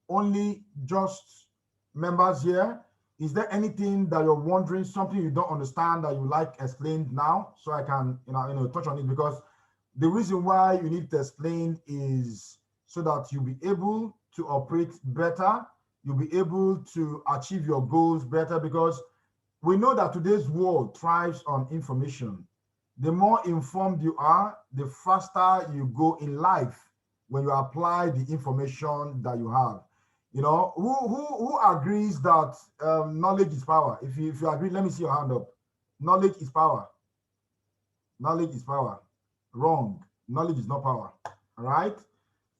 only just members here? Is there anything that you're wondering, something you don't understand that you like explained now, so I can touch on it? Because the reason why you need to explain is so that you'll be able to operate better, you'll be able to achieve your goals better, because we know that today's world thrives on information. The more informed you are, the faster you go in life when you apply the information that you have. Who agrees that knowledge is power? If you agree, let me see your hand up. Knowledge is power. Knowledge is power. Wrong. Knowledge is not power. All right.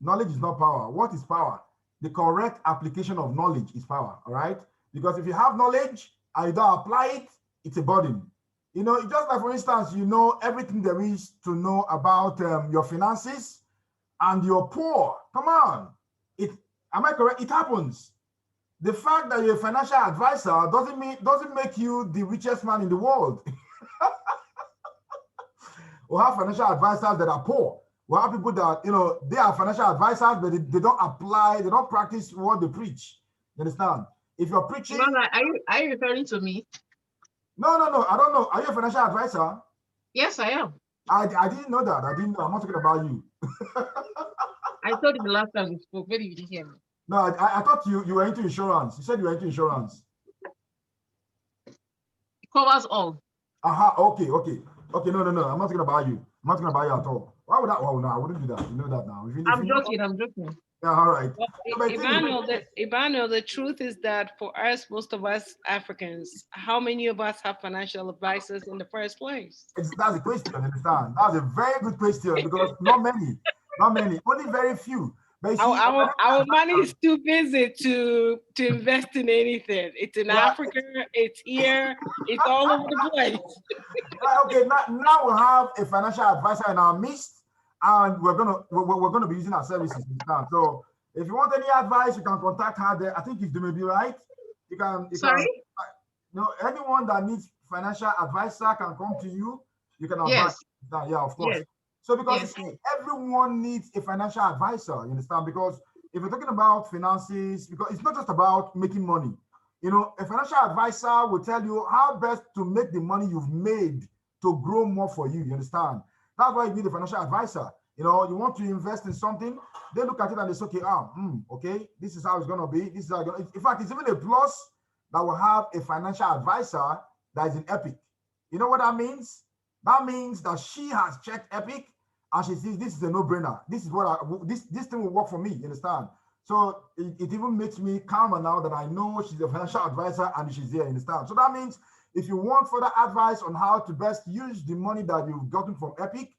Knowledge is not power. What is power? The correct application of knowledge is power. All right. Because if you have knowledge and you don't apply it, it's a burden. Just like, for instance, you know everything there is to know about your finances, and you're poor. Come on. Am I correct? It happens. The fact that you're a financial advisor doesn't make you the richest man in the world. We have financial advisors that are poor. We have people that they are financial advisors, but they don't apply, they don't practice what they preach. You understand? If you're preaching, are you referring to me? No, I don't know. Are you a financial advisor? Yes, I am. I didn't know that. I didn't know. I'm not talking about you. I told you the last time we spoke. Maybe you didn't hear me. No, I thought you were into insurance. You said you were into insurance. It covers all. Aha, okay. No. I'm not talking about you. I'm not talking about you at all. Why would that? Oh, no, I wouldn't do that. You know that now. I'm joking. Yeah, all right. Emmanuel, the truth is that for us, most of us Africans, how many of us have financial advisors in the first place? That's a question, understand? That's a very good question, because not many, only very few. But see, our money is too busy to invest in anything. It's in Africa, it's here, it's all over the place. Right, okay, now we have a financial advisor in our midst, and we're gonna be using our services now. So if you want any advice, you can contact her there. I think it's may be right. You can. Anyone that needs financial advisor can come to you. You can advise. Yes. Yeah, of course. Yes. So because everyone needs a financial advisor, you understand? Because if you're talking about finances, because it's not just about making money. A financial advisor will tell you how best to make the money you've made to grow more for you. You understand? That's why you need a financial advisor. You want to invest in something, they look at it and they say, okay, this is how it's gonna be. This is how in fact, it's even a plus that will have a financial advisor that is in Epic. You know what that means? That means that she has checked Epic and she sees this is a no-brainer. This is what this thing will work for me. You understand? So it even makes me calmer now that I know she's a financial advisor and she's here. You understand? So that means if you want further advice on how to best use the money that you've gotten from Epic,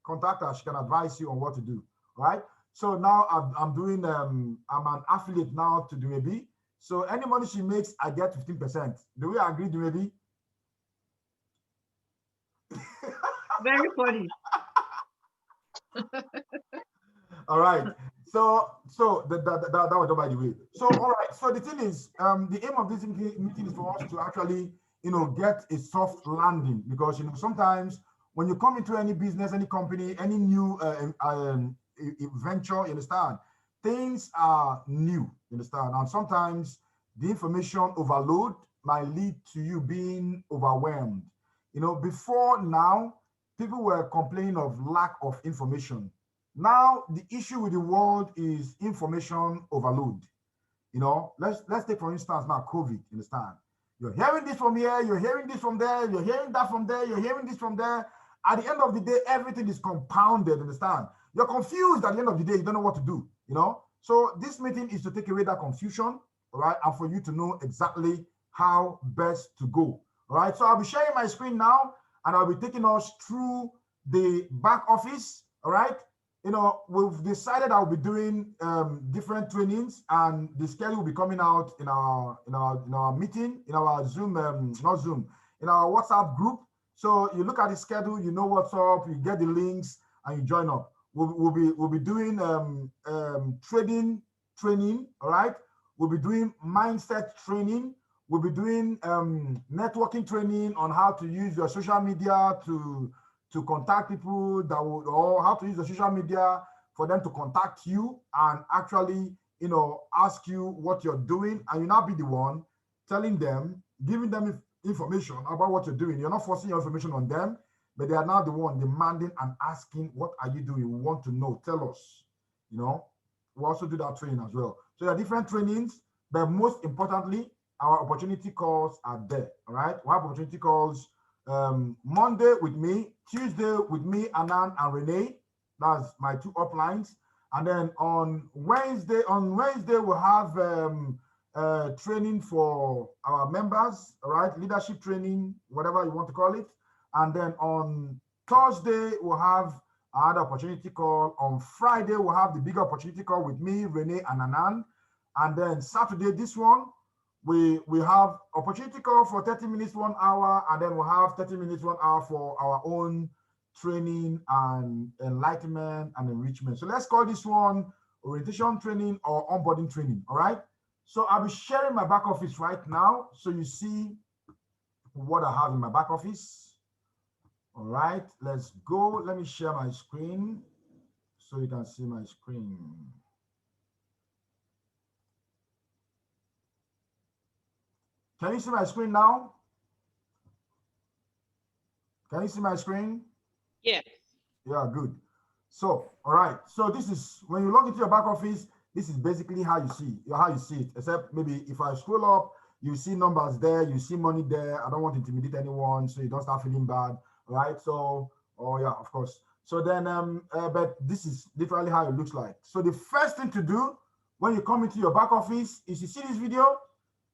contact her. She can advise you on what to do. Right? So now I'm doing. I'm an affiliate now to Dumebi. So any money she makes, I get 15%. Do we agree, Dumebi? Very funny. All right. So that was done by the way. So all right. So the thing is, the aim of this meeting is for us to actually, get a soft landing, because sometimes when you come into any business, any company, any new venture, you understand, things are new, you understand, and sometimes the information overload might lead to you being overwhelmed. Before now, people were complaining of lack of information. Now the issue with the world is information overload. Let's take for instance now COVID. You understand? You're hearing this from here, you're hearing this from there, you're hearing that from there, you're hearing this from there. At the end of the day, everything is compounded. Understand? You're confused at the end of the day. You don't know what to do. So this meeting is to take away that confusion, all right, and for you to know exactly how best to go. All right. So I'll be sharing my screen now, and I'll be taking us through the back office. All right. We've decided I'll be doing different trainings, and the schedule will be coming out in our meeting, in our Zoom, not Zoom, in our WhatsApp group. So you look at the schedule, you know what's up, you get the links, and you join up. We'll be doing trading training. All right. We'll be doing mindset training. We'll be doing networking training on how to use your social media to contact people or how to use the social media for them to contact you and actually ask you what you're doing, and you now be the one telling them, giving them information about what you're doing. You're not forcing your information on them, but they are now the one demanding and asking, what are you doing? We want to know, tell us. We also do that training as well. So there are different trainings, but most importantly, our opportunity calls are there. All right, we have opportunity calls Monday with me, Tuesday with me, Anand and Renee. That's my two uplines. And then on Wednesday we'll have training for our members, all right, leadership training, whatever you want to call it. And then on Thursday we'll have another opportunity call. On Friday we'll have the bigger opportunity call with me, Renee, and Anand. And then Saturday, this one, we have opportunity call for 30 minutes, 1 hour, and then we'll have 30 minutes, 1 hour for our own training and enlightenment and enrichment. So let's call this one orientation training or onboarding training. All right. So I'll be sharing my back office right now, so you see what I have in my back office. All right, let's go. Let me share my screen so you can see my screen. Can you see my screen now? Can you see my screen? Yeah. Yeah, good. So, all right. So this is, when you log into your back office, this is basically how you see it, except maybe if I scroll up, you see numbers there, you see money there. I don't want to intimidate anyone, so you don't start feeling bad, right? So, oh yeah, of course. So then, but this is literally how it looks like. So the first thing to do when you come into your back office is, you see this video,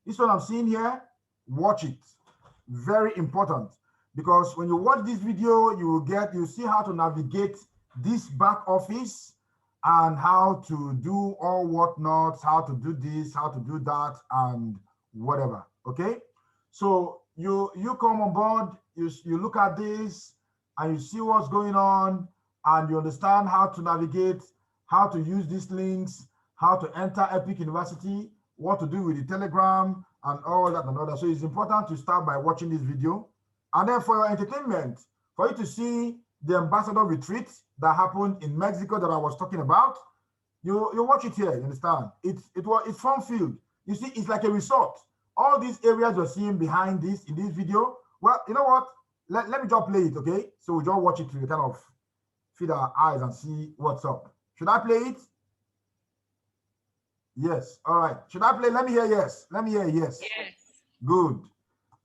this one I'm seeing here, watch it. Very important, because when you watch this video, you see how to navigate this back office and how to do all whatnots, how to do this, how to do that, and whatever. Okay, so you come on board, you look at this and you see what's going on, and you understand how to navigate, how to use these links, how to enter Epic University, what to do with the Telegram, and all that and all that. So it's important to start by watching this video. And then for your entertainment, for you to see the ambassador retreat that happened in Mexico that I was talking about, you watch it here, you understand? It's fun field. You see, it's like a resort. All these areas you're seeing behind this, in this video, well, you know what? Let me just play it, okay? So we just watch it to kind of feed our eyes and see what's up. Should I play it? Yes. All right. Should I play? Let me hear yes. Let me hear yes. Yes. Good.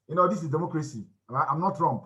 You know, this is democracy. All right. I'm not Trump.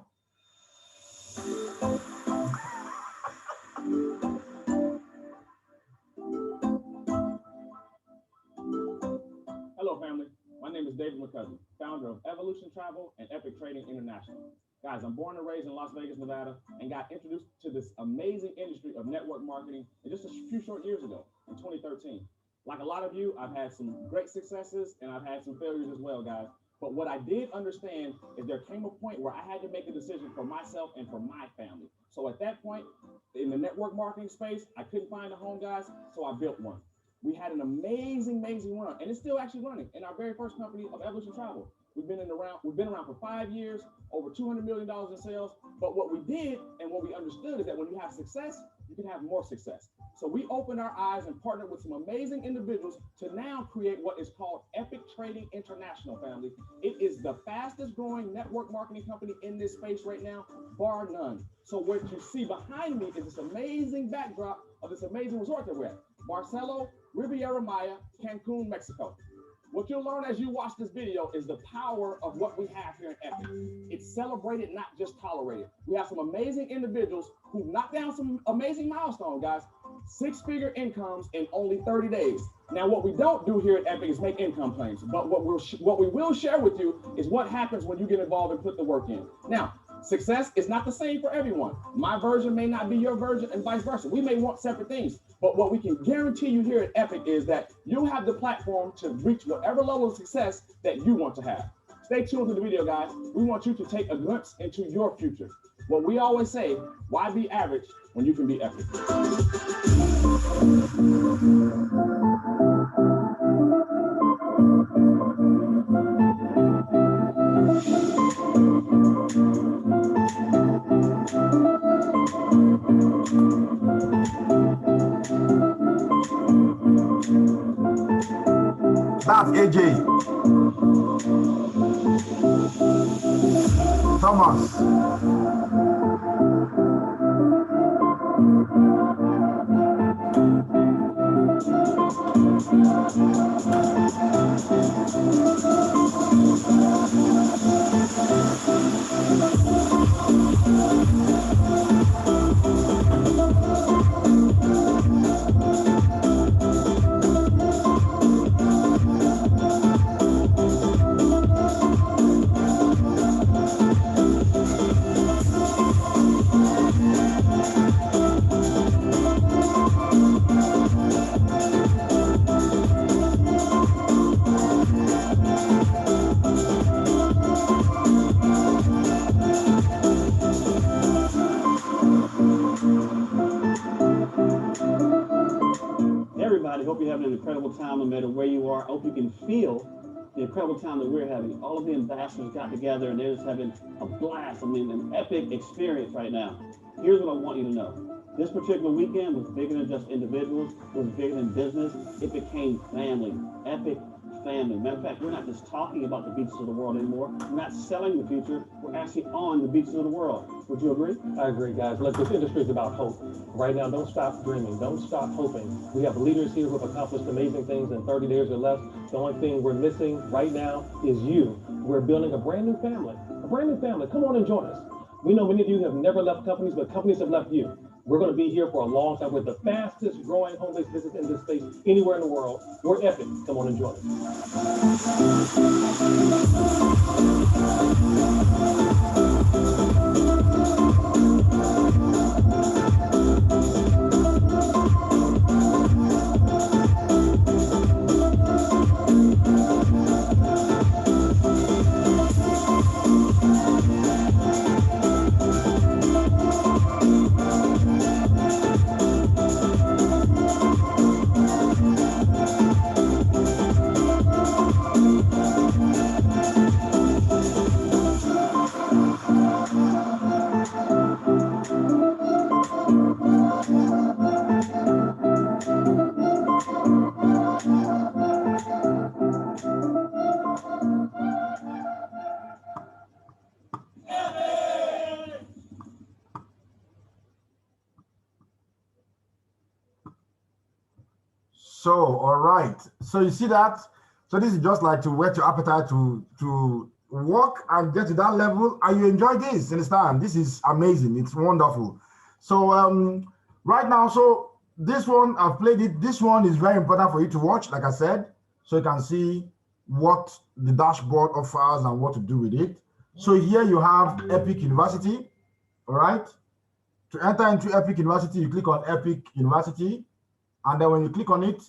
Hello, family. My name is David McCousin, founder of Evolution Travel and Epic Trading International. Guys, I'm born and raised in Las Vegas, Nevada, and got introduced to this amazing industry of network marketing just a few short years ago, in 2013. Like a lot of you, I've had some great successes and I've had some failures as well, guys. But what I did understand is there came a point where I had to make a decision for myself and for my family. So at that point, in the network marketing space, I couldn't find a home, guys, so I built one. We had an amazing run, and it's still actually running in our very first company of Evolution Travel. We've been around for 5 years, over $200 million in sales. But what we did and what we understood is that when you have success, you can have more success. So we opened our eyes and partnered with some amazing individuals to now create what is called Epic Trading International, family. It is the fastest growing network marketing company in this space right now, bar none. So what you see behind me is this amazing backdrop of this amazing resort that we're at, Barcelo Riviera Maya, Cancun, Mexico. What you'll learn as you watch this video is the power of what we have here in Epic. It's celebrated, not just tolerated. We have some amazing individuals who knocked down some amazing milestones, guys. 6-figure incomes in only 30 days. Now, what we don't do here at Epic is make income claims, but what we will share with you is what happens when you get involved and put the work in. Now, success is not the same for everyone. My version may not be your version and vice versa. We may want separate things, but what we can guarantee you here at Epic is that you'll have the platform to reach whatever level of success that you want to have. Stay tuned to the video, guys. We want you to take a glimpse into your future. What we always say, why be average when you can be epic? That's AJ. Thomas. Everybody, hope you're having an incredible time no matter where you are. I hope you can feel the incredible time that we're having. All of the ambassadors got together and they're just having a blast. I mean, an epic experience right now. Here's what I want you to know. This particular weekend was bigger than just individuals. It was bigger than business. It became family, epic family. Matter of fact, we're not just talking about the beaches of the world anymore. We're not selling the future. We're actually on the beaches of the world. Would you agree? I agree, guys. Look, this industry is about hope. Right now, don't stop dreaming. Don't stop hoping. We have leaders here who have accomplished amazing things in 30 days or less. The only thing we're missing right now is you. We're building a brand new family. A brand new family. Come on and join us. We know many of you have never left companies, but companies have left you. We're going to be here for a long time. We're the fastest growing home-based business in this space anywhere in the world. We're epic. Come on and join So, all right. So you see that? So this is just like to whet your appetite to work and get to that level. And you enjoy this, understand? This is amazing. It's wonderful. So right now, so this one, I've played it. This one is very important for you to watch, like I said, so you can see what the dashboard offers and what to do with it. So here you have Epic University, all right? To enter into Epic University, you click on Epic University. And then when you click on it,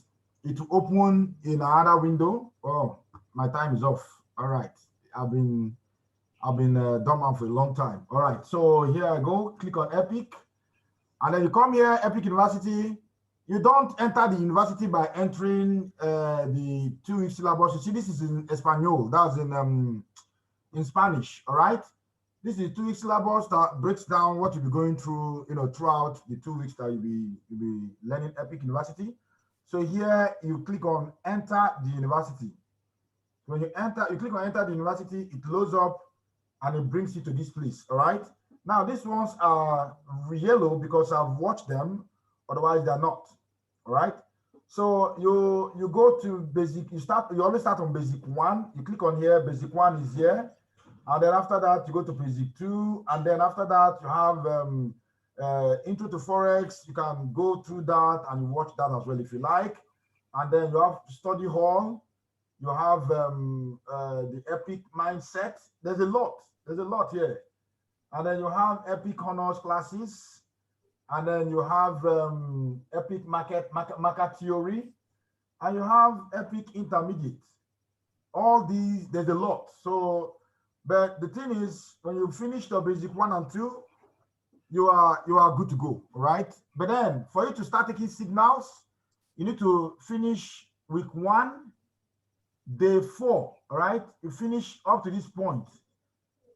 it will open in another window. Oh, my time is off. All right. I've been dormant for a long time. All right. So here I go. Click on Epic. And then you come here, Epic University. You don't enter the university by entering the 2-week syllabus. You see, this is in Espanol. That's in Spanish. All right. This is 2-week syllabus that breaks down what you'll be going through, throughout the 2 weeks that you'll be learning Epic University. So here you click on Enter the University. When you click on Enter the University, it loads up and it brings you to this place. All right. Now these ones are yellow because I've watched them. Otherwise, they're not. All right. So you go to basic. You always start on basic 1. You click on here. Basic 1 is here. And then after that, you go to basic 2. And then after that, you have intro to Forex. You can go through that and watch that as well if you like. And then you have study hall. You have the Epic mindset. There's a lot here. And then you have Epic honors classes. And then you have Epic market theory. And you have Epic intermediate. All these, there's a lot. So, but the thing is, when you finish the basic 1 and 2, you are good to go, right? But then for you to start taking signals, you need to finish week 1, day 4, all right? You finish up to this point,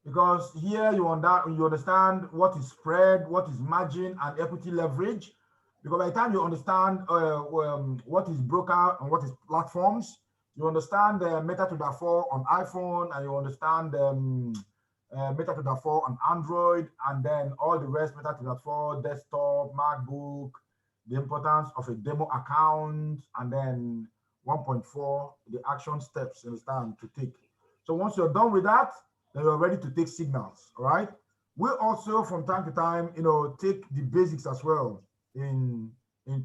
because here you understand what is spread, what is margin and equity leverage. Because by the time you understand what is broker and what is platforms, You understand Meta to the 4 on iPhone, and you understand Meta to the 4 on Android, and then all the rest, Meta to the 4, desktop, MacBook, the importance of a demo account, and then 1.4, the action steps, you understand, to take. So once you're done with that, then you're ready to take signals, all right? We also, from time to time, take the basics as well in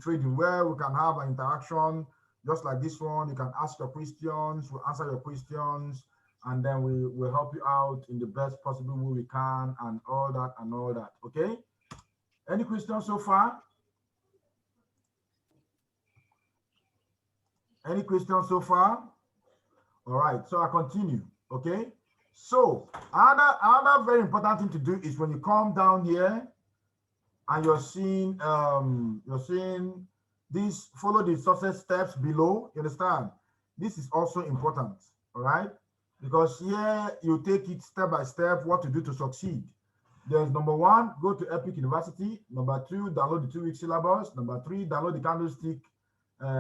trading, where we can have an interaction just like this one. You can ask your questions, we'll answer your questions, and then we will help you out in the best possible way we can, and all that, okay? Any questions so far? Any questions so far? All right, so I continue, okay? So another very important thing to do is when you come down here and you're seeing this, follow the success steps below, you understand? This is also important, all right? Because here you take it step by step what to do to succeed. There's number 1, go to Epic University. Number 2, download the 2-week syllabus. Number 3, download the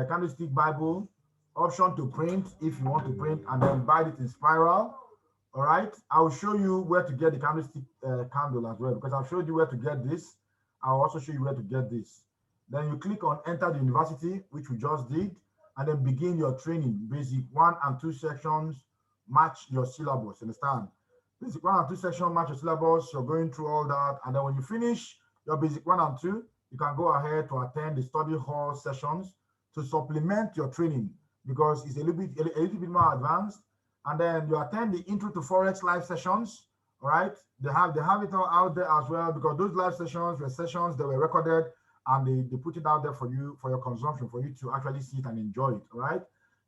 Candlestick Bible. Option to print if you want to print, and then buy it in spiral. All right, I will show you where to get the candlestick candle as well, because I've showed you where to get this. I'll also show you where to get this. Then you click on enter the university, which we just did, and then begin your training. Basic 1 and 2 sections match your syllabus, understand? Basic 1 and 2 section match your syllabus. You're going through all that, and then when you finish your basic 1 and 2, you can go ahead to attend the study hall sessions to supplement your training, because it's a little bit more advanced. And then you attend the intro to Forex live sessions. All right, they have it all out there as well, because those live sessions were sessions that were recorded, and they put it out there for you, for your consumption, for you to actually see it and enjoy it. All right,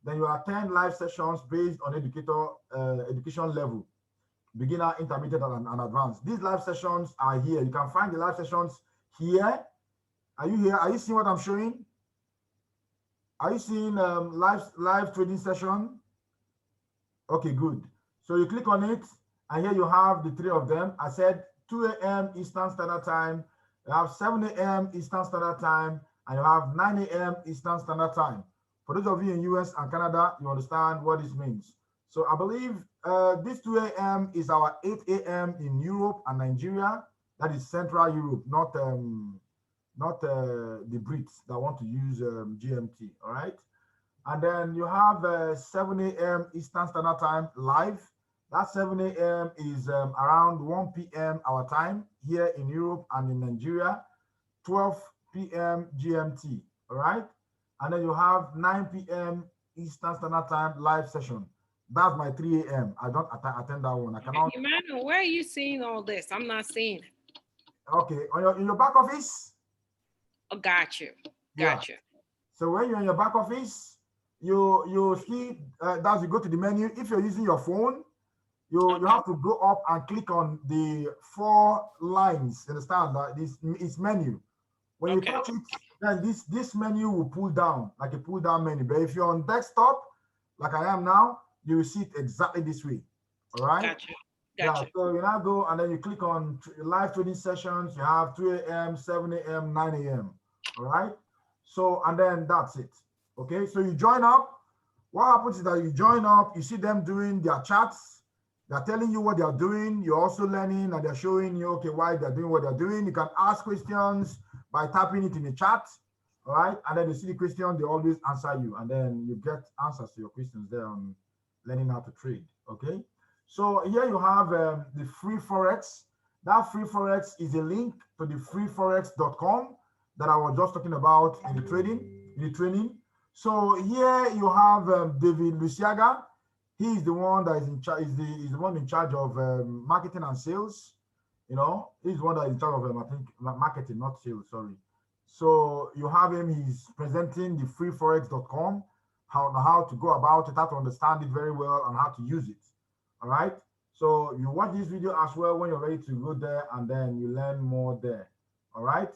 then you attend live sessions based on education level, beginner, intermediate, and advanced. These live sessions are here. You can find the live sessions here. Are you here? Are you seeing what I'm showing? Are you seeing live trading session? Okay, good. So you click on it, and here you have the 3 of them. I said 2 a.m. Eastern Standard Time. You have 7 a.m. Eastern Standard Time, and you have 9 a.m. Eastern Standard Time. For those of you in US and Canada, you understand what this means. So I believe this 2 a.m. is our 8 a.m. in Europe and Nigeria. That is Central Europe, not the Brits that want to use GMT, all right? And then you have 7 a.m. Eastern Standard Time live. That 7 a.m. is around 1 p.m. our time here in Europe and in Nigeria, 12 p.m. GMT, all right? And then you have 9 p.m. Eastern Standard Time live session. That's my 3 a.m. I don't attend that one. I cannot. Emmanuel, where are you seeing all this? I'm not seeing it. Okay, in your back office? Oh, got you. Got you. So when you're in your back office, you see that you go to the menu. If you're using your phone, you have to go up and click on the 4 lines. Understand that this is menu. When you touch it, then this menu will pull down, like a pull down menu. But if you're on desktop, like I am now, you will see it exactly this way. All right. Gotcha. Yeah, so you now go and then you click on live trading sessions. You have 2 a.m., 7 a.m., 9 a.m. All right. So, and then that's it. Okay. So you join up. What happens is that you join up, you see them doing their chats. They're telling you what they're doing. You're also learning, and they're showing you, okay, why they're doing what they're doing. You can ask questions by tapping it in the chat. All right. And then you see the question, they always answer you. And then you get answers to your questions there on learning how to trade. Okay. So here you have the free Forex. That free Forex is a link to the freeforex.com that I was just talking about in the training. So here you have David Luciaga. He is the one that is in charge. Is the one in charge of marketing and sales. You know, he's the one that is in charge of I think marketing, not sales. Sorry. So you have him. He's presenting the freeforex.com, how to go about it, how to understand it very well, and how to use it. All right. So you watch this video as well when you're ready to go there, and then you learn more there. All right.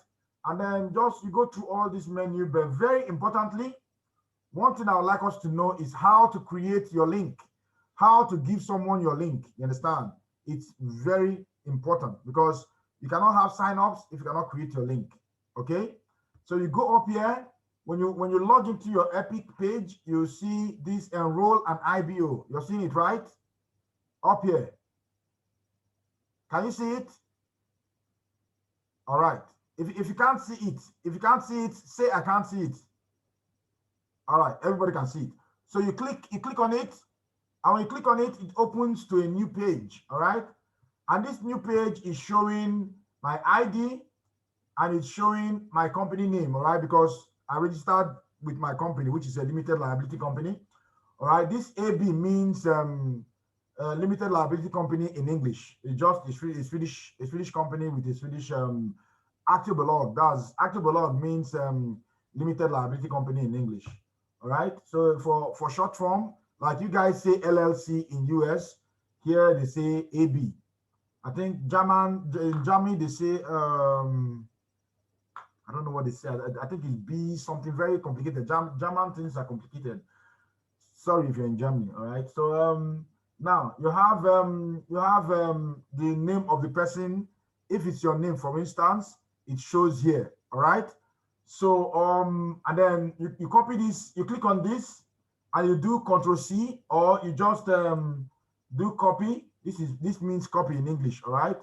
And then just you go through all this menu, but very importantly, one thing I would like us to know is how to create your link, how to give someone your link. You understand? It's very important because you cannot have signups if you cannot create your link. Okay. So you go up here, when you log into your Epic page, you see this enroll and IBO. You're seeing it right up here. Can you see it? All right. If you can't see it, say I can't see it. All right, everybody can see it. So you click on it, and when you click on it, it opens to a new page. All right. And this new page is showing my ID and it's showing my company name, all right, because I registered with my company, which is a limited liability company. All right, this AB means limited liability company in English. It's just a Swedish company with a Swedish aktiebolag. Aktiebolag means limited liability company in English. All right, so for short form, like you guys say LLC in US, here they say AB. I think in Germany they say I don't know what they say. I think it's B, something very complicated. German things are complicated. Sorry if you're in Germany. All right. So now you have the name of the person. If it's your name, for instance, it shows here. All right. So and then you copy this. You click on this, and you do Ctrl+C, or you just do copy. This means copy in English. All right.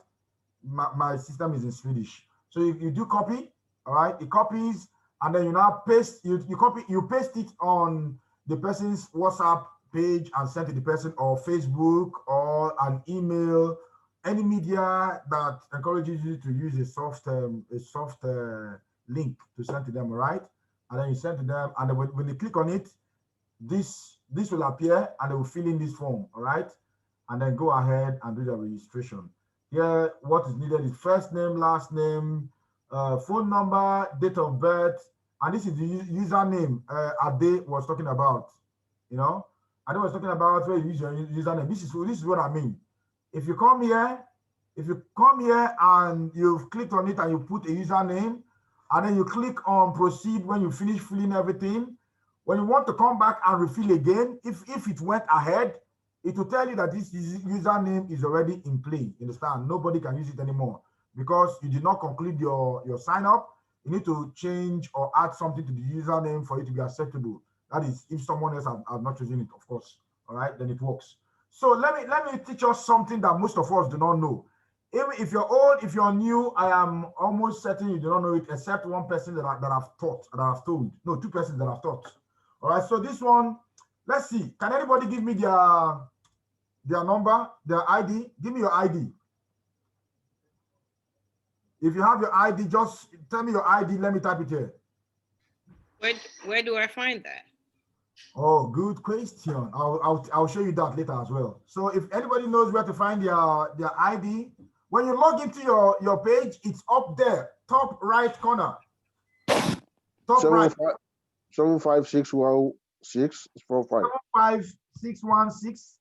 My system is in Swedish. So you do copy. All right, it copies, and then you now paste. You paste it on the person's WhatsApp page and send to the person, or Facebook, or an email, any media that encourages you to use a soft link to send to them. All right, and then you send to them, and then when you click on it, this will appear, and they will fill in this form. All right, and then go ahead and do the registration. Here, what is needed is first name, last name, phone number, date of birth, and this is the username Ade was talking about. You know, Ade was talking about where you use your username. This is what I mean. If you come here and you've clicked on it and you put a username, and then you click on proceed when you finish filling everything. When you want to come back and refill again, if it went ahead, it will tell you that this username is already in play. You understand? Nobody can use it anymore, because you did not conclude your sign up. You need to change or add something to the username for it to be acceptable. That is, if someone else have not chosen it, of course. All right, then it works. So let me teach us something that most of us do not know. Even if you're old, if you're new, I am almost certain you do not know it, except one person that I've told. No, two persons that I've taught. All right, so this one, let's see. Can anybody give me their number, their ID? Give me your ID. If you have your ID, just tell me your ID. Let me type it here. Where do I find that? Oh, good question. I'll show you that later as well. So if anybody knows where to find their ID, when you log into your page, it's up there, top right corner. Top right. 75616 45. 75616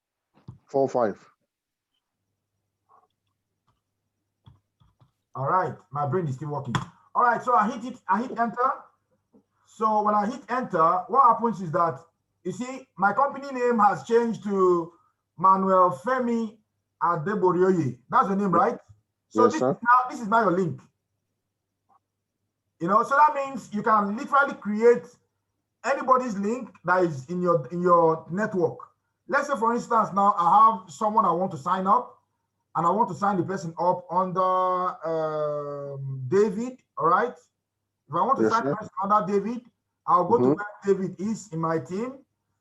45. All right, my brain is still working. All right, so I hit enter. So when I hit enter, what happens is that, you see, my company name has changed to Manuel Femi Adeborioye. That's the name, right? So Yes, this is now your link. You know, so that means you can literally create anybody's link that is in your network. Let's say, for instance, now I have someone I want to sign up, and I want to sign the person up under David. All right. If I want to sign the person under David, I'll go to where David is in my team,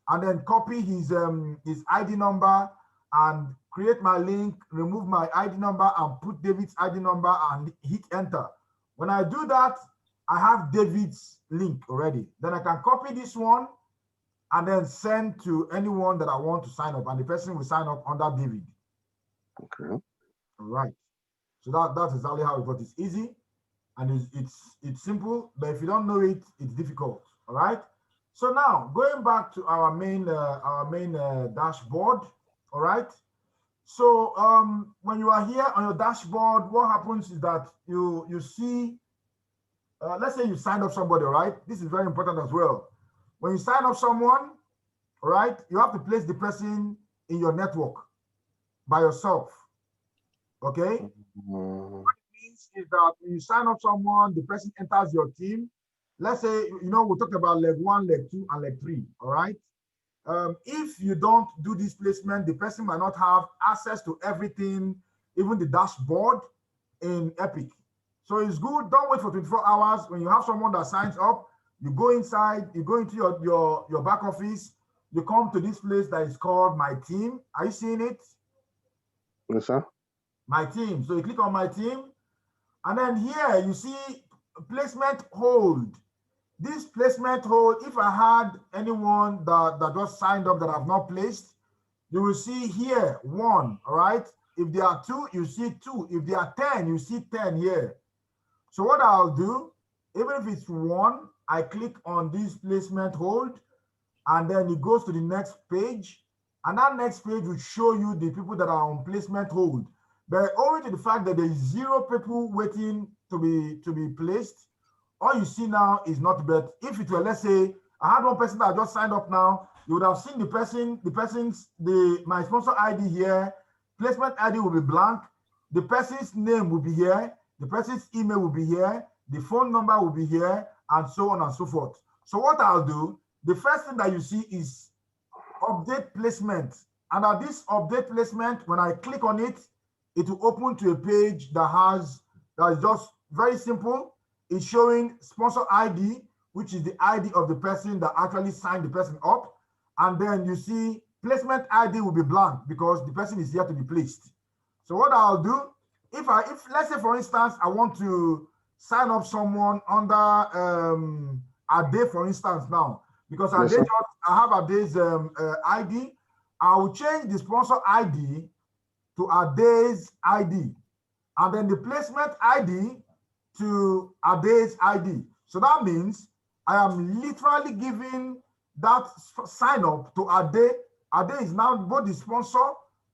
and then copy his ID number and create my link, remove my ID number and put David's ID number and hit enter. When I do that, I have David's link already. Then I can copy this one and then send to anyone that I want to sign up, and the person will sign up under David. Okay. All right. So that's exactly how it works. It's easy and it's simple, but if you don't know it, it's difficult. All right. So now going back to our main dashboard. All right. So when you are here on your dashboard, what happens is that you see, let's say you signed up somebody. All right. This is very important as well. When you sign up someone, all right, you have to place the person in your network by yourself. Okay. What it means is that when you sign up someone, the person enters your team, let's say, we talked about leg 1, leg 2, and leg 3, all right? If you don't do this placement, the person might not have access to everything, even the dashboard in Epic. So it's good, don't wait for 24 hours. When you have someone that signs up, you go inside, you go into your back office, you come to this place that is called My Team. Are you seeing it? Yes, sir. My Team. So you click on My Team, and then here you see placement hold. This placement hold, if I had anyone that just signed up that I've not placed, you will see here 1, all right? If there are 2, you see 2. If there are 10, you see 10 here. So what I'll do, even if it's 1, I click on this placement hold, and then it goes to the next page, and that next page will show you the people that are on placement hold. But owing to the fact that there is 0 people waiting to be placed, all you see now is not bad. If it were, let's say, I had one person that just signed up now, you would have seen my sponsor ID here, placement ID will be blank, the person's name will be here, the person's email will be here, the phone number will be here, and so on and so forth. So what I'll do, the first thing that you see is update placement. And at this update placement, when I click on it, it will open to a page that is just very simple. It's showing sponsor ID, which is the ID of the person that actually signed the person up. And then you see placement ID will be blank because the person is here to be placed. So what I'll do, if let's say for instance, I want to sign up someone under Ade, for instance, now, because Yes, I have Ade's ID, I will change the sponsor ID to Ade's ID, and then the placement ID to Ade's ID. So that means I am literally giving that sign up to Ade. Ade is now both the sponsor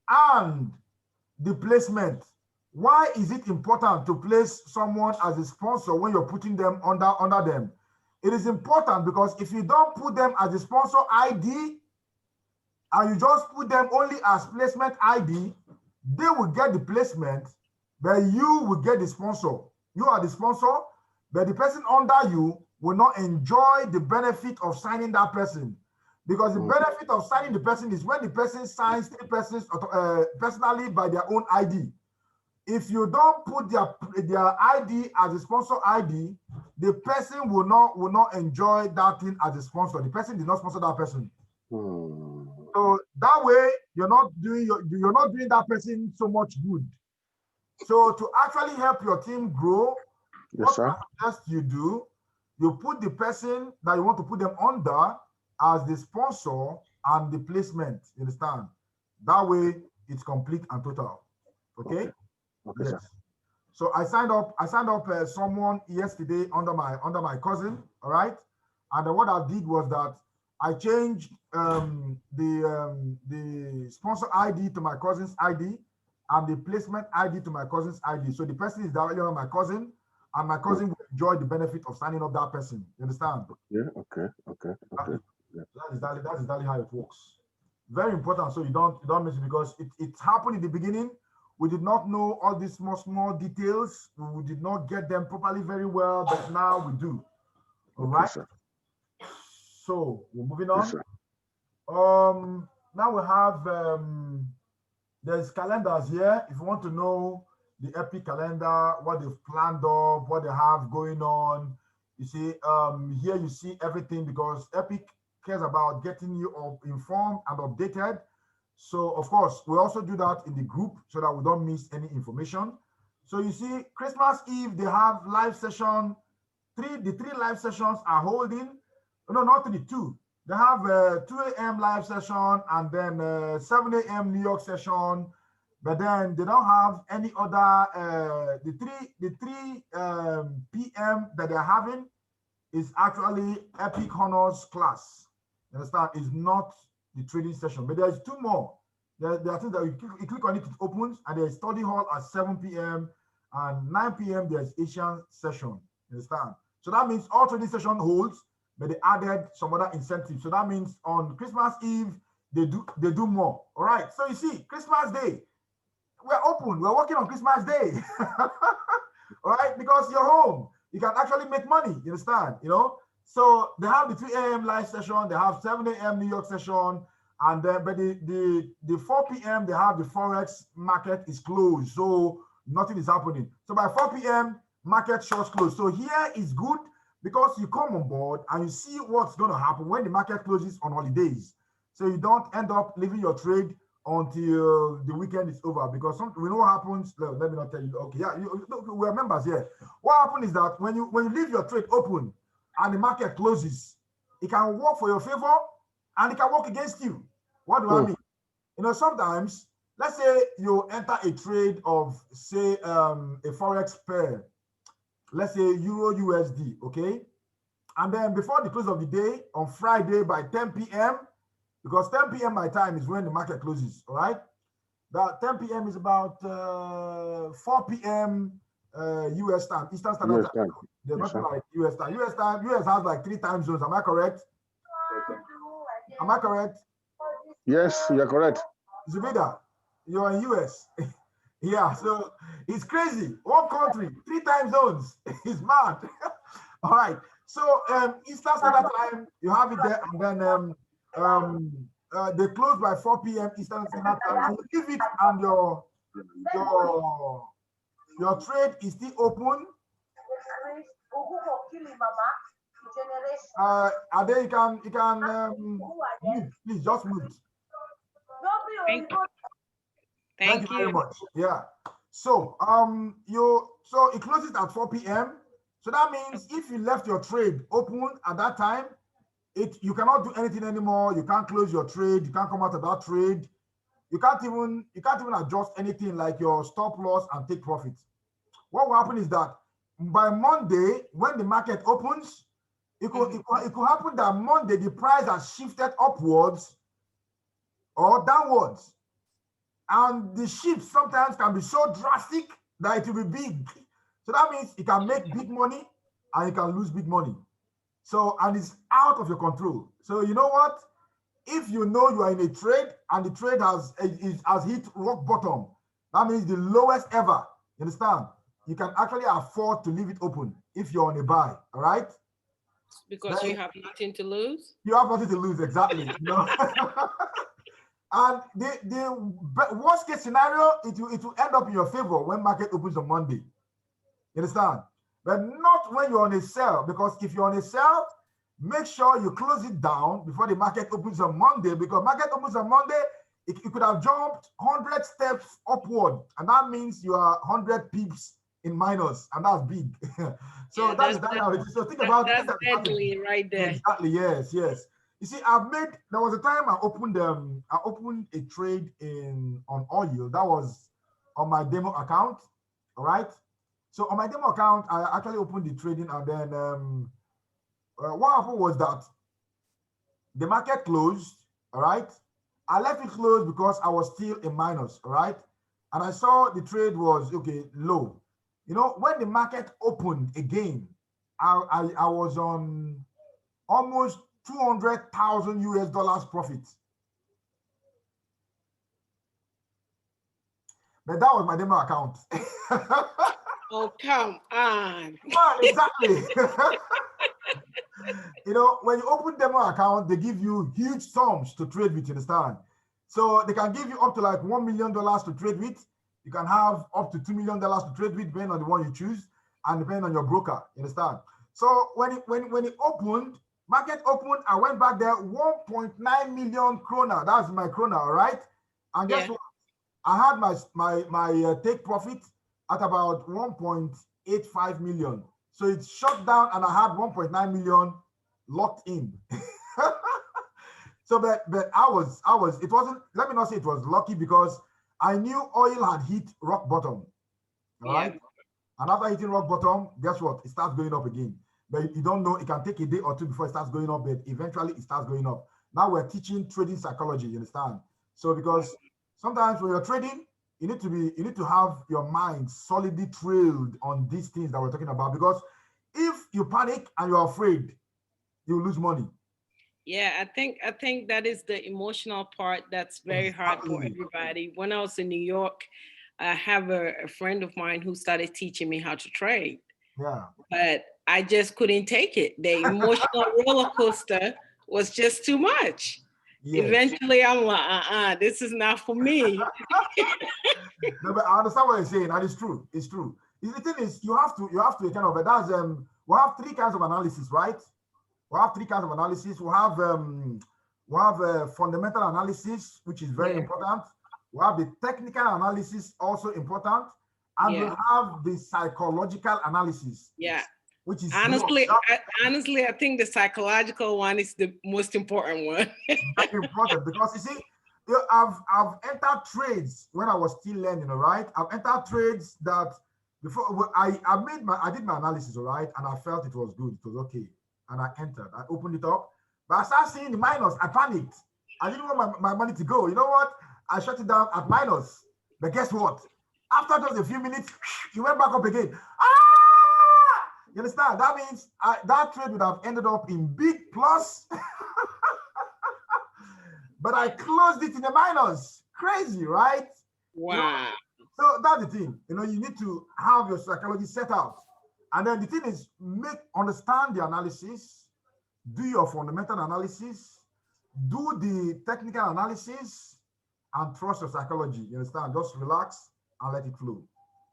and the placement. Why is it important to place someone as a sponsor when you're putting them under them? It is important because if you don't put them as a sponsor ID and you just put them only as placement ID, they will get the placement, but you will get the sponsor. You are the sponsor, but the person under you will not enjoy the benefit of signing that person. Because the benefit of signing the person is when the person signs 3 persons personally by their own ID. If you don't put their ID as a sponsor ID, the person will not enjoy that thing as a sponsor. The person did not sponsor that person. So that way, you're not doing that person so much good. So to actually help your team grow, Yes, sir. what I suggest you do, you put the person that you want to put them under as the sponsor and the placement. You understand? That way, it's complete and total. Okay. Okay, Yes. sir. So I signed up someone yesterday under my cousin. All right. And then what I did was that I changed the sponsor ID to my cousin's ID and the placement ID to my cousin's ID. So the person is directly on my cousin, and my cousin will enjoy the benefit of signing up that person. You understand? Yeah. Okay. Yeah. That's exactly how it works. Very important. So you don't miss it, because it happened in the beginning. We did not know all these small details. We did not get them properly very well, but now we do. All Okay, right. sir. So we're moving on. Yes, sir. Now we have there's calendars here. If you want to know the Epic calendar, what they've planned up, what they have going on, you see, here you see everything, because Epic cares about getting you all informed and updated. So of course, we also do that in the group so that we don't miss any information. So you see, Christmas Eve, they have live session. The three live sessions are holding. No, not 3, 2. They have 2 a.m. live session and then 7 a.m. New York session. But then they don't have any other, the 3 p.m. that they're having is actually Epic Honors class. You understand? It's not the trading session, but there's 2 more. There are things that you click on it, it opens, and there's study hall at 7 p.m. and 9 p.m. there's Asian session. You understand? So that means all trading session holds, but they added some other incentives. So that means on Christmas Eve, they do more. All right. So you see, Christmas Day, we're open. We're working on Christmas Day. All right, because you're home. you can actually make money. You understand? You know. So they have the 3 a.m. live session. They have 7 a.m. New York session, and then but the 4 p.m. they have the forex market is closed, so nothing is happening. So by 4 p.m. market shuts closed. So here is good because you come on board and you see what's going to happen when the market closes on holidays. So you don't end up leaving your trade until the weekend is over, because we know what happens. Let me not tell you. Okay, yeah, we're members here. What happens is that when you leave your trade open and the market closes, it can work for your favor and it can work against you. What do I mean? You know, sometimes, let's say you enter a trade of, say, a forex pair, let's say Euro USD, okay? And then before the close of the day, on Friday by 10 p.m., because 10 p.m. my time is when the market closes, all right? That 10 p.m. is about 4 p.m. US time, Eastern Standard Time. There's nothing like US time. US has like 3 time zones. Am I correct? Am I correct? Yes, you're correct. Zubeda, you're in US. Yeah, so it's crazy. One country, 3 time zones. It's mad. All right. So Eastern Standard Time, you have it there, and then they close by 4 p.m. Eastern Standard Time. You leave it, and your trade is still open. And then you can mute. Please just mute. Thank you very much. Yeah. So so it closes at 4 p.m. So that means if you left your trade open at that time, you cannot do anything anymore. You can't close your trade. You can't come out of that trade. You can't even adjust anything like your stop loss and take profits. What will happen is that by Monday, when the market opens, it could happen that Monday the price has shifted upwards or downwards. And the shift sometimes can be so drastic that it will be big. So that means it can make big money and it can lose big money. So, and it's out of your control. So you know what? If you know you are in a trade and the trade has hit rock bottom, that means the lowest ever. You understand? You can actually afford to leave it open if you're on a buy. All right? Because you have nothing to lose. You have nothing to lose, exactly. You know? And the worst case scenario, it will end up in your favor when market opens on Monday. You understand? But not when you're on a sell, because if you're on a sell, make sure you close it down before the market opens on Monday, because market opens on Monday, it could have jumped 100 steps upward, and that means you are 100 pips in minus, and that's big. So yeah, that's that. So think about it. That's deadly right there. Exactly. Yes. Yes. You see, there was a time I opened a trade on oil. That was on my demo account. All right. So on my demo account, I actually opened the trading, and then what happened was that the market closed. All right. I left it closed because I was still in minus. All right. And I saw the trade was low. You know, when the market opened again, I was on almost 200,000 US dollars profit. But that was my demo account. Oh, come on. Exactly. You know, when you open demo account, they give you huge sums to trade with, you understand? So they can give you up to like $1 million to trade with. You can have up to $2 million to trade with, depending on the one you choose, and depending on your broker, you understand? So when it opened, market opened, I went back there, 1.9 million krona. That's my krona, all right? And guess what? I had my take profit at about 1.85 million. So it shut down, and I had 1.9 million locked in. So, but I was, it wasn't, let me not say it was lucky, because I knew oil had hit rock bottom, all right? And after hitting rock bottom, guess what? It starts going up again. But you don't know, it can take a day or two before it starts going up, but eventually it starts going up. Now we're teaching trading psychology, you understand? So because sometimes when you're trading, you need to have your mind solidly trailed on these things that we're talking about, because if you panic and you're afraid, you lose money. Yeah, I think that is the emotional part that's very hard for everybody. When I was in New York, I have a friend of mine who started teaching me how to trade. Yeah. but I just couldn't take it. The emotional roller coaster was just too much. Yes. Eventually, I'm like, this is not for me. No, but I understand what you're saying, and it's true. It's true. The thing is, you have to kind of that's we have three kinds of analysis, right? We have three kinds of analysis. We have fundamental analysis, which is very Yeah. important. We have the technical analysis, also important, and we Yeah. have the psychological analysis, Yeah. which is Honestly, I think the psychological one is the most important one. very important because you see, I've entered trades when I was still learning, all right? I've entered trades that before I did my analysis, all right, and I felt it was good, it was okay, and I entered, I opened it up, but I started seeing the minus. I panicked. I didn't want my money to go. You know what? I shut it down at minus. But guess what? After just a few minutes, it went back up again. Ah! You understand? That means that trade would have ended up in big plus. But I closed it in the minus. Crazy, right? Wow. You know, so that's the thing. You know, you need to have your psychology set out. And then the thing is, understand the analysis, do your fundamental analysis, do the technical analysis, and trust your psychology. You understand? Just relax and let it flow.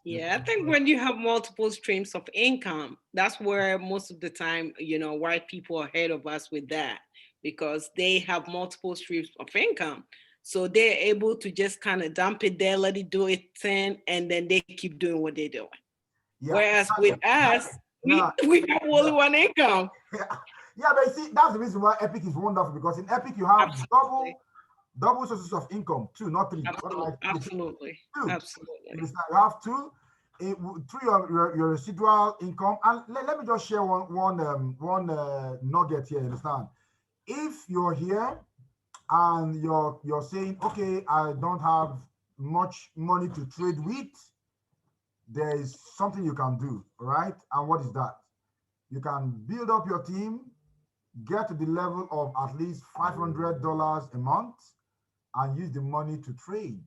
Yeah, I think when you have multiple streams of income, that's where most of the time, white people are ahead of us with that, because they have multiple streams of income. So they're able to just kind of dump it there, let it do its thing, and then they keep doing what they're doing. Yeah. Whereas with us, we have only one income. Yeah, but you see, that's the reason why Epic is wonderful, because in Epic you have double sources of income, two, not three. Absolutely. Two. Absolutely. You have two, through your residual income. And let me just share one nugget here. You understand? If you're here and you're saying, okay, I don't have much money to trade with, there is something you can do, right? And what is that? You can build up your team, get to the level of at least $500 a month, and use the money to trade.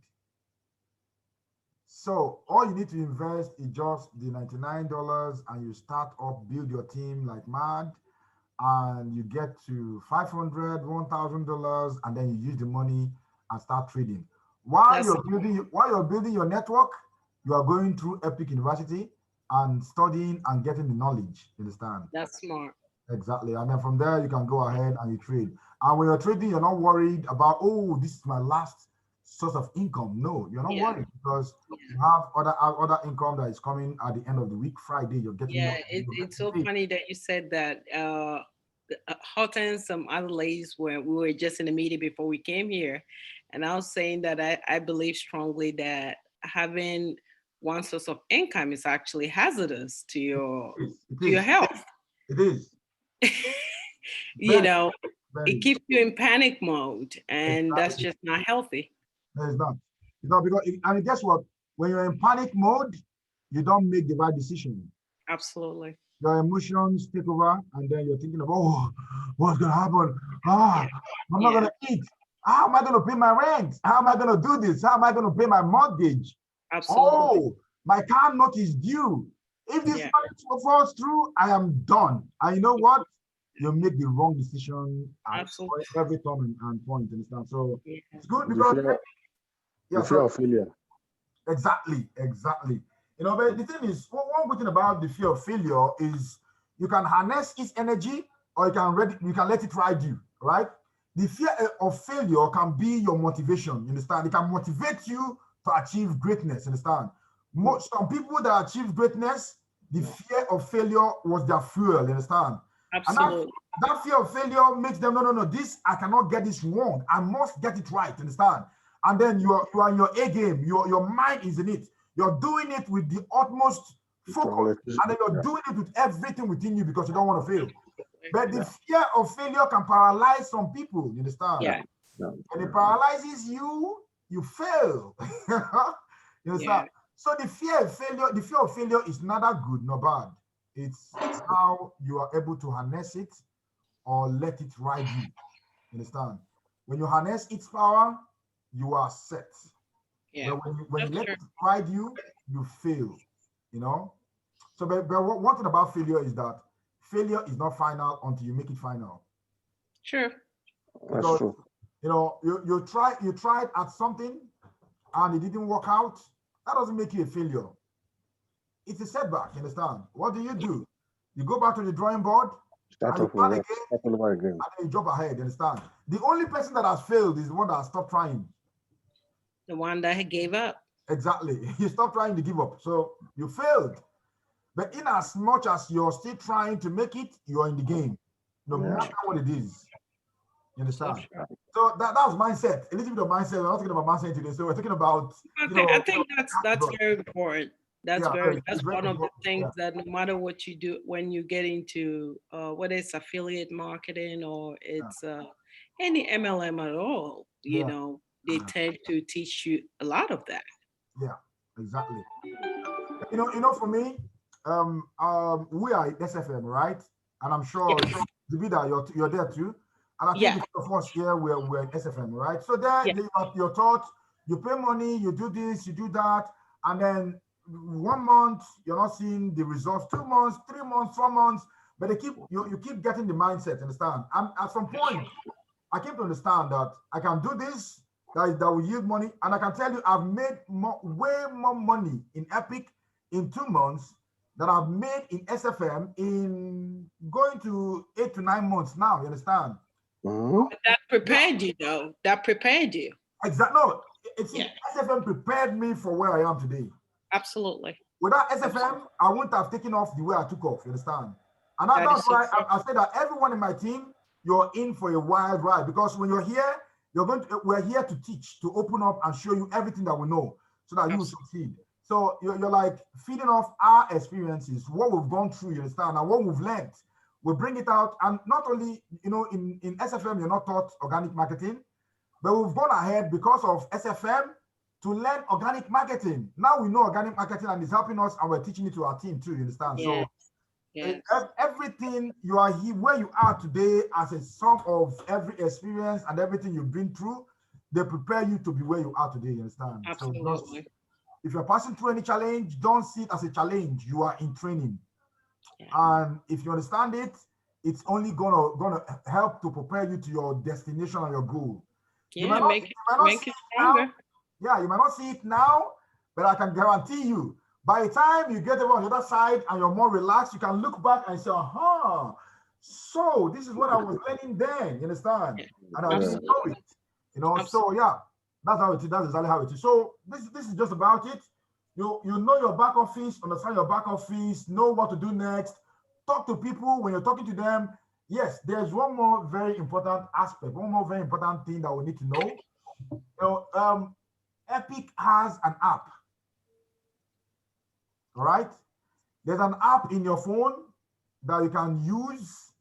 So all you need to invest is just the $99, and you start up, build your team like mad, and you get to $500, $1,000, and then you use the money and start trading. While you're building your network, you are going through Epic University and studying and getting the knowledge. You understand? That's smart. Exactly. And then from there, you can go ahead and you trade. And when you're trading, you're not worried about, oh, this is my last source of income. No, you're not worried, because you have other income that is coming at the end of the week. Friday, you're getting. Yeah, it's so funny that you said that. Horton, some other ladies, we were just in a meeting before we came here, and I was saying that I believe strongly that having one source of income is actually hazardous to your health. It is. It keeps you in panic mode, and that's just not healthy. No, it's not. It's not, because and guess what? When you're in panic mode, you don't make the right decision. Absolutely. Your emotions take over, and then you're thinking of, oh, what's gonna happen? I'm not gonna eat. How am I gonna pay my rent? How am I gonna do this? How am I gonna pay my mortgage? Absolutely. Oh, my car note is due. If this money falls through, I am done. And you know what? You make the wrong decision at every time and point. Understand? So it's good because the fear of failure. Exactly. But the thing is, one good thing about the fear of failure is you can harness its energy, or you can let it ride you, right? The fear of failure can be your motivation. You understand? It can motivate you to achieve greatness. Understand? Some people that achieve greatness, the fear of failure was their fuel. You understand? Absolutely. And that fear of failure makes them, no, this, I cannot get this wrong. I must get it right. Understand? And then you are in your A game. Your mind is in it. You're doing it with the utmost focus, and then you're doing it with everything within you, because you don't want to fail. But the fear of failure can paralyze some people. You understand? Yeah. When it paralyzes you, you fail. You understand? Yeah. So the fear of failure is neither good nor bad. It's how you are able to harness it or let it ride you. You understand? When you harness its power, you are set. Yeah. But when you let it ride you, you fail. So, but one thing about failure is that failure is not final until you make it final. Sure. That's Because, true. you know, you tried at something and it didn't work out. That doesn't make you a failure. It's a setback, you understand? What do? You go back to the drawing board Start and you off plan with again, start all over again. and then you jump ahead, you understand? The only person that has failed is the one that has stopped trying. The one that gave up. Exactly. You stop trying to give up. So you failed. But in as much as you're still trying to make it, you're in the game, no matter what it is. You understand? So that's mindset. A little bit of mindset. We're not talking about mindset today. So we're talking about. Okay, I think that's very important. That's that's very one of the important. things that no matter what you do, when you get into whether it's affiliate marketing or it's any MLM at all, you know, they tend to teach you a lot of that. Yeah, exactly. You know, for me, we are at SFM, right? And I'm sure Zibida, you're there too. And I think the of us here we're in SFM, right? So there you're taught, you pay money, you do this, you do that, and then 1 month you're not seeing the results, 2 months, 3 months, 4 months, but you keep getting the mindset, understand? And at some point, I came to understand that I can do this, that will yield money, and I can tell you I've made way more money in Epic in 2 months than I've made in SFM in going to 8 to 9 months now. You understand? But that prepared you, though. That prepared you. Exactly. No, SFM prepared me for where I am today. Absolutely. Without SFM, I wouldn't have taken off the way I took off. You understand? And that's why I said that everyone in my team, you're in for a wild ride, because when you're here, we're here to teach, to open up and show you everything that we know so that you will succeed. So you're like feeding off our experiences, what we've gone through, you understand, and what we've learned. We bring it out, and not only, you know, in SFM, you're not taught organic marketing, but we've gone ahead because of SFM to learn organic marketing. Now we know organic marketing, and it's helping us, and we're teaching it to our team too, you understand? Yes. So everything you are here, where you are today, as a sum of every experience and everything you've been through, they prepare you to be where you are today, you understand? Absolutely. So if you're passing through any challenge, don't see it as a challenge. You are in training. And if you understand it, it's only gonna help to prepare you to your destination and your goal. Yeah, you might make it stronger. Yeah, you might not see it now, but I can guarantee you, by the time you get over on the other side and you're more relaxed, you can look back and say, so this is what I was learning then, you understand? And I didn't know it. You know, so yeah, that's how it is. That's exactly how it is. So this is just about it. You know your back office, understand your back office, know what to do next. Talk to people when you're talking to them. Yes, there's one more very important aspect, one more very important thing that we need to know. You know, Epic has an app. All right? There's an app in your phone that you can use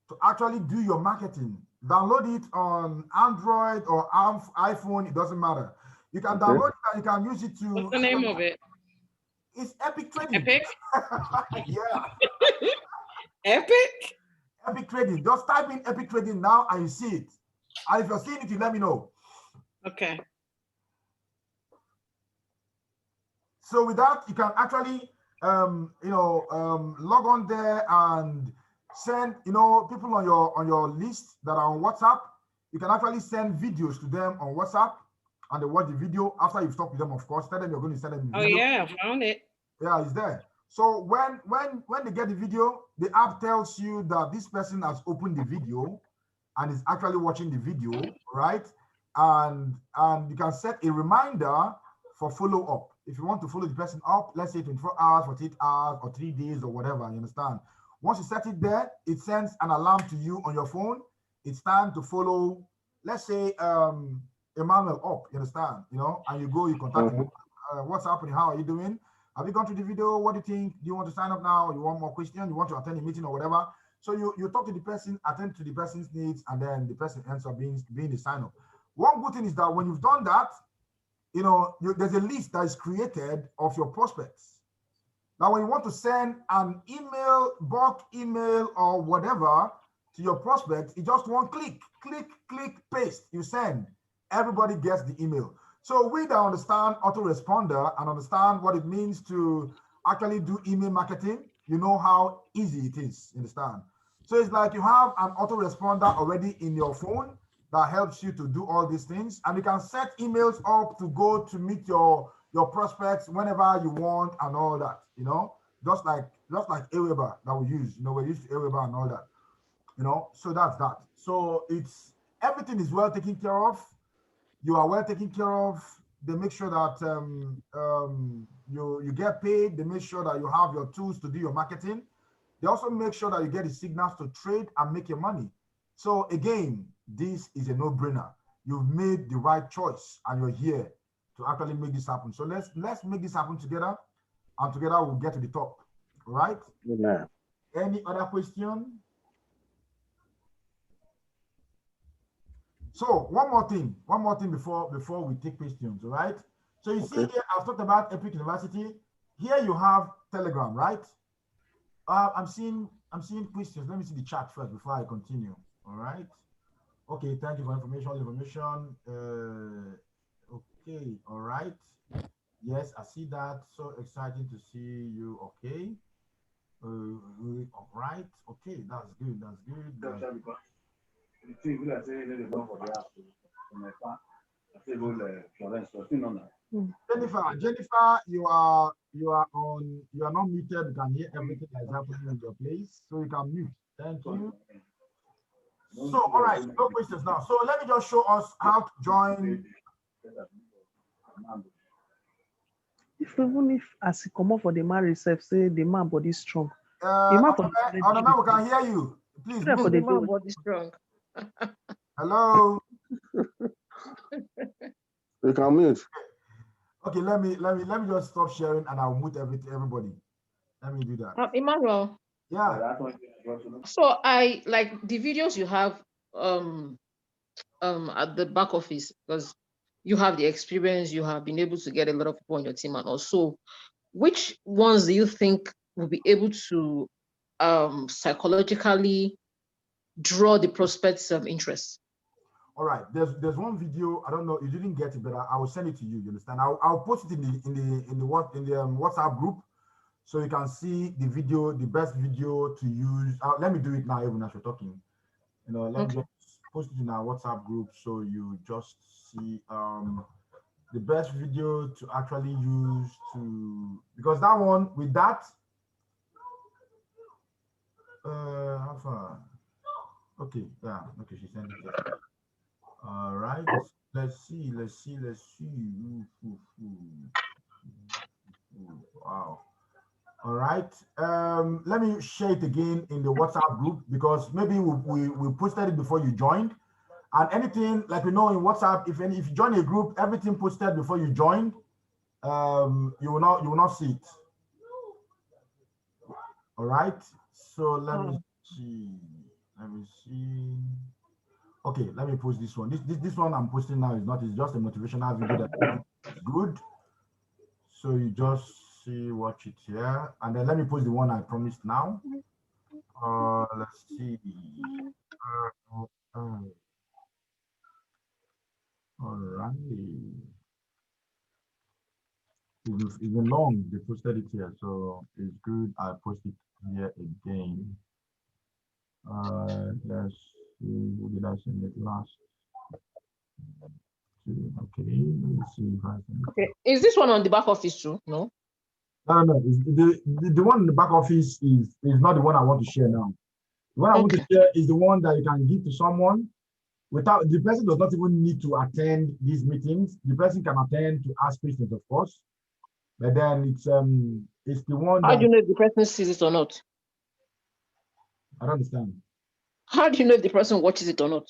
to actually do your marketing. Download it on Android or iPhone, it doesn't matter. You can download it and you can use it to... What's the name of it? It's Epic Trading. Epic? Yeah. Epic? Epic Trading. Just type in Epic Trading now and you see it. And if you're seeing it, you let me know. Okay. So with that, you can actually, log on there and send, people on your list that are on WhatsApp. You can actually send videos to them on WhatsApp, and they watch the video after you've talked with them. Of course, tell them you're going to send them the video. Oh yeah, I found it. Yeah, it's there. So when they get the video, the app tells you that this person has opened the video and is actually watching the video, right? And you can set a reminder for follow up. If you want to follow the person up, let's say 24 hours, 48 hours, or 3 days, or whatever, you understand? Once you set it there, it sends an alarm to you on your phone. It's time to follow, let's say, Emmanuel up, you understand? And you go, you contact him. What's happening? How are you doing? Have you gone through the video? What do you think? Do you want to sign up now? You want more questions? You want to attend a meeting or whatever? So you talk to the person, attend to the person's needs, and then the person ends up being the sign up. One good thing is that when you've done that, there's a list that is created of your prospects. Now, when you want to send an email, bulk email, or whatever to your prospects, it's just one click, paste, you send. Everybody gets the email. So we that understand autoresponder and understand what it means to actually do email marketing, you know how easy it is. Understand? So it's like you have an autoresponder already in your phone that helps you to do all these things, and you can set emails up to go to meet your prospects whenever you want and all that. You know, just like Aweber that we use. You know, we use Aweber and all that. You know, so that's that. So it's everything is well taken care of. You are well taken care of. They make sure that you get paid. They make sure that you have your tools to do your marketing. They also make sure that you get the signals to trade and make your money. So again, this is a no-brainer. You've made the right choice, and you're here to actually make this happen. So let's make this happen together, and together we'll get to the top. All right? Yeah. Any other question? So one more thing before we take questions, all right? So you see here, I've talked about Epic University. Here you have Telegram, right? I'm seeing questions. Let me see the chat first before I continue. All right. Okay, thank you for information. Okay, all right. Yes, I see that. So exciting to see you. Okay. All right. Okay, that's good. That's good. Jennifer, you are not muted. You can hear everything that is happening in your place, so you can mute. Thank you. So, all right, no questions now. So let me just show us how to join. Even if as he come up for the man self, say the man body strong. We can hear you. Please. For the man body strong. Hello. You can mute. Okay, let me just stop sharing and I'll mute everybody. Let me do that. Emmanuel. Yeah. So I like the videos you have at the back office, because you have the experience, you have been able to get a lot of people on your team, and also which ones do you think will be able to psychologically draw the prospects' interest? All right, there's one video. I don't know, you didn't get it, but I will send it to you. You understand? I'll post it in the WhatsApp group, so you can see the video, the best video to use. Let me do it now, even as we're talking. You know, let me just post it in our WhatsApp group, so you just see the best video to actually use because that one with that. How far? Okay, yeah, okay, she sent it. All right, let's see. Wow. All right, let me share it again in the WhatsApp group, because maybe we posted it before you joined, and anything like we know in WhatsApp, if you join a group, everything posted before you joined, you will not see it. All right, so let me see. Okay, let me post this one. This one I'm posting now it's just a motivational video that's good. So you just watch it here, and then let me post the one I promised now. Let's see. All right. It's been long. They posted it here, so it's good. I post it here again. Let's see. Who did I send it last? Okay, let's see if I can. Okay, is this one on the back office too? No. No. The one in the back office is not the one I want to share now. The one I want to share is the one that you can give to someone without the person does not even need to attend these meetings. The person can attend to ask questions, of course, but then it's the one. How do you know if the person sees it or not? I don't understand. How do you know if the person watches it or not?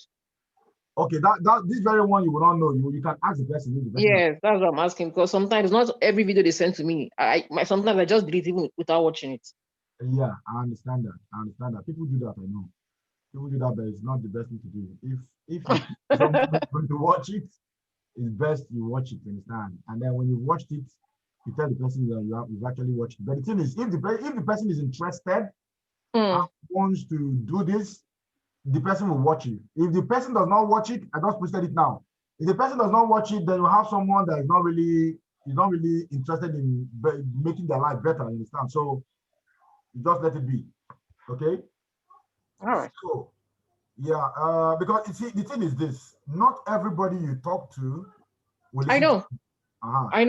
Okay, this very one you will not know. You can ask the person. Yes, that's what I'm asking, because sometimes not every video they send to me. Sometimes I just delete it without watching it. Yeah, I understand that. People do that, I know. People do that, but it's not the best thing to do. If someone is going to watch it, it's best you watch it, understand? And then when you've watched it, you tell the person that you've actually watched it. But the thing is, if the person is interested and wants to do this, the person will watch it. If the person does not watch it, I just posted it now. If the person does not watch it, then you have someone that is not really interested in making their life better, understand? So just let it be. Okay. All right. So yeah, because you see, the thing is this: not everybody you talk to will I listen to know. you. Uh-huh. I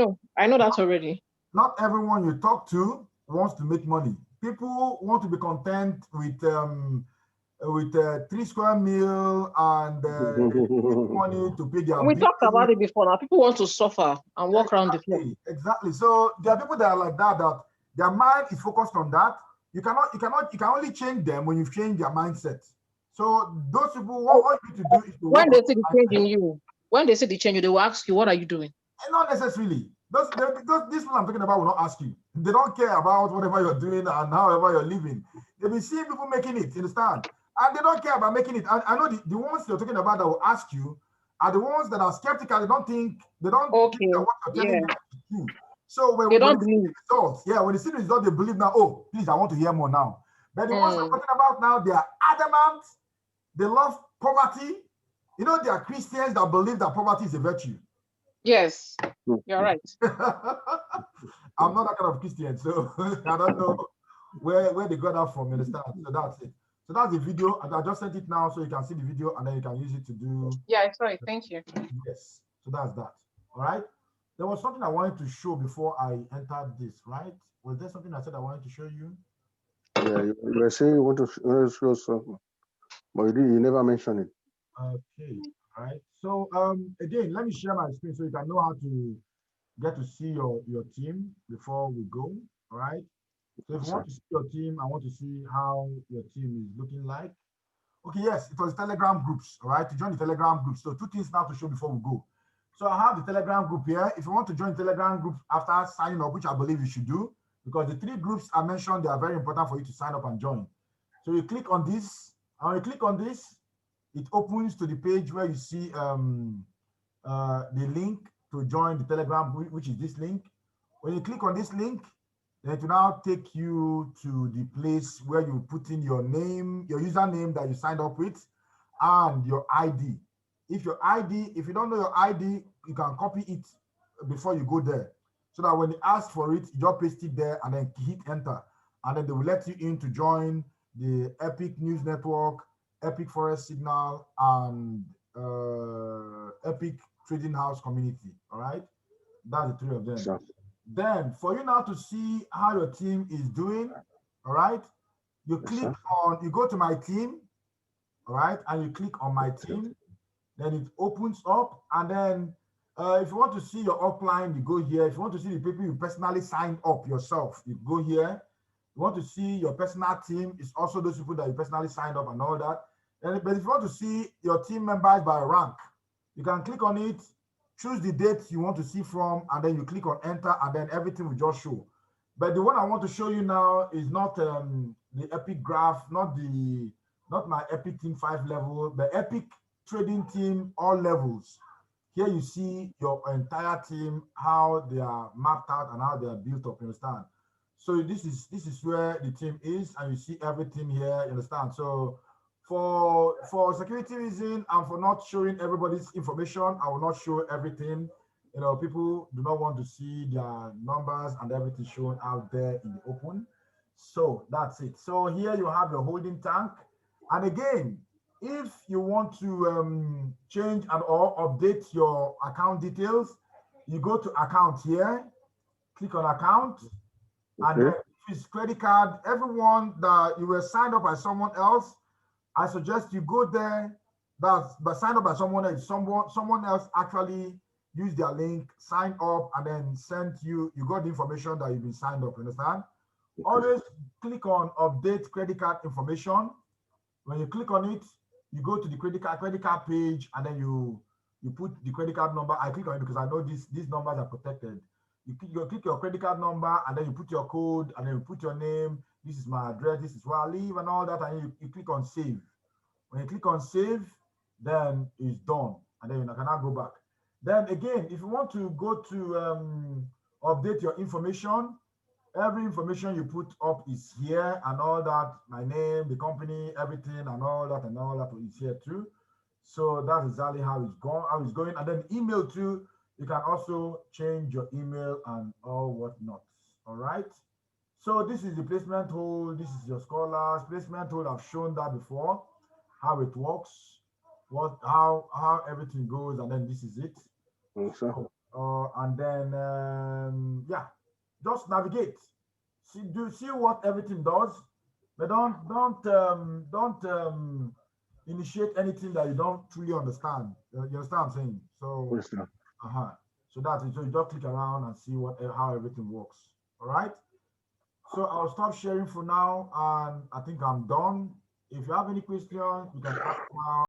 know that already. Not everyone you talk to wants to make money. People want to be content with 3 square meal and money to pay their We talked bills. about it before. Now people want to suffer and walk around the floor. Exactly. So there are people that are like that, that their mind is focused on that. You can only change them when you've changed their mindset. So those people, what you need to do is to When work they on see the change in you, when they see the change, they will ask you, what are you doing? and not necessarily. These people I'm talking about will not ask you. They don't care about whatever you're doing and however you're living. They will see people making it, you understand? And they don't care about making it. I know the ones you're talking about that will ask you are the ones that are skeptical. They don't think Okay. that what you're telling them is true. So when They they don't see the believe. results, when they see the results, they believe now, oh, please, I want to hear more now. But the ones I'm talking about now, they are adamant, they love poverty. You know, there are Christians that believe that poverty is a virtue. Yes, you're right. I'm not that kind of Christian, so I don't know where they got that from, you understand? So that's it. So that's the video, and I just sent it now so you can see the video and then you can use it to do. Yeah, I saw it. Thank you. Yes, so that's that. All right. There was something I wanted to show before I entered this, right? Was there something I said I wanted to show you? Yeah, you were saying you want to show something, but you never mentioned it. Okay, all right. So again, let me share my screen so you can know how to get to see your team before we go. All right. So if you want to see your team, I want to see how your team is looking like. Okay, yes, it was Telegram groups, all right, to join the Telegram group. So 2 things now to show before we go. So I have the Telegram group here. If you want to join Telegram group after signing up, which I believe you should do, because the 3 groups I mentioned, they are very important for you to sign up and join. So you click on this, and when you click on this, it opens to the page where you see the link to join the Telegram, which is this link. When you click on this link, then it will now take you to the place where you put in your name, your username that you signed up with, and your ID. If you don't know your ID, you can copy it before you go there. So that when they ask for it, you just paste it there and then hit enter. And then they will let you in to join the Epic News Network, Epic Forest Signal, and Epic Trading House community. All right. That's the 3 of them. Sure. Then for you now to see how your team is doing, all right, you click on, you go to my team, all right, and you click on my team, then it opens up, and then if you want to see your upline, you go here. If you want to see the people you personally signed up yourself, you go here. You want to see your personal team, it's also those people that you personally signed up and all that. But if you want to see your team members by rank, you can click on it, choose the date you want to see from, and then you click on enter, and then everything will just show. But the one I want to show you now is not the Epic graph, not my Epic team 5 level, the Epic trading team all levels. Here you see your entire team, how they are mapped out and how they are built up, you understand? So this is where the team is, and you see everything here, you understand? So for security reason and for not showing everybody's information, I will not show everything. You know, people do not want to see their numbers and everything shown out there in the open. So that's it. So here you have your holding tank. And again, if you want to change and or update your account details, you go to account here, click on account, and then if it's credit card, everyone that you were signed up by someone else, I suggest you go there, but sign up by someone else. Someone else actually use their link, sign up, and then send you got the information that you've been signed up, understand? Always click on update credit card information. When you click on it, you go to the credit card page, and then you put the credit card number. I click on it because I know these numbers are protected. You click your credit card number, and then you put your code, and then you put your name. This is my address, this is where I live, and all that, and you click on save. When you click on save, then it's done, and then you cannot go back. Then again, if you want to go to update your information, every information you put up is here and all that, my name, the company, everything, and all that is here too. So that's exactly how it's going. And then email too, you can also change your email and all whatnot. All right. So this is the placement hole. This is your scholars. Placement hole, I've shown that before, how it works, how everything goes, and then this is it. Yes, sir. And then yeah, just navigate. See what everything does, but don't initiate anything that you don't truly understand. You understand what I'm saying? So Yes, sir. so that's it. So you just click around and see how everything works. All right. So I'll stop sharing for now, and I think I'm done. If you have any questions, you can ask now.